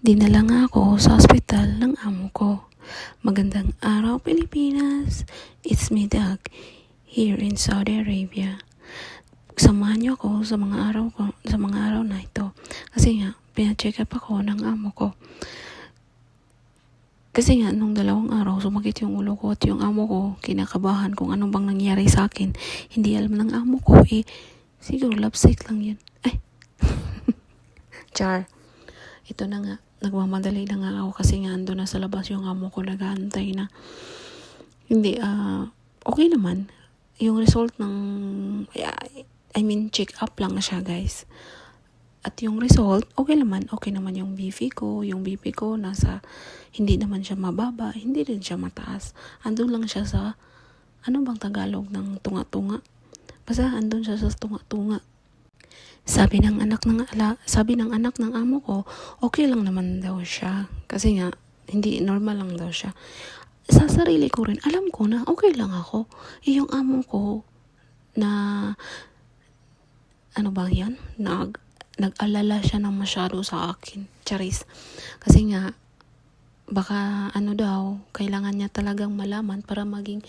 Dinala nga ako sa ospital ng amo ko. Magandang araw, Pilipinas! It's me, Doug, here in Saudi Arabia. Samahan niyo ako sa mga araw na ito. Kasi nga, pina-check up ako ng amo ko. Kasi nga, nung 2 araw, sumakit yung ulo ko at yung amo ko, kinakabahan kung ano bang nangyari sa akin. Hindi alam ng amo ko, siguro love sick lang yun. Ay, char. Ito na nga, nagmamadali na nga ako kasi nga ando na sa labas yung amo ko, nag-aantay na. Hindi, okay naman. Yung result ng, check up lang siya, guys. At yung result, okay naman yung BP ko. Yung BP ko hindi naman siya mababa, hindi rin siya mataas. Andun lang siya sa, ano bang Tagalog ng tunga-tunga? Basta andun siya sa tunga-tunga. Sabi ng anak ng amo ko, okay lang naman daw siya. Kasi nga, hindi normal lang daw siya. Sa sarili ko rin, alam ko na okay lang ako. Yung amo ko na, ano ba yan? Nag-alala siya ng masyado sa akin. Charis. Kasi nga, baka kailangan niya talagang malaman para maging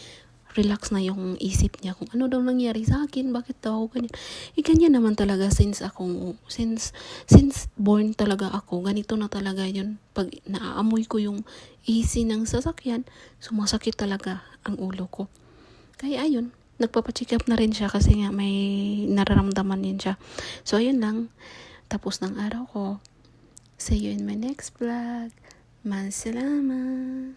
relax na yung isip niya kung ano daw nangyari sa akin, bakit daw ganyan. Ganyan naman talaga since born talaga ako, ganito na talaga yun. Pag naaamoy ko yung AC ng sasakyan, sumasakit talaga ang ulo ko. Kaya ayun, nagpapacheck up na rin siya kasi nga may nararamdaman din siya. So ayun lang, tapos ng araw ko. See you in my next vlog. Masalama.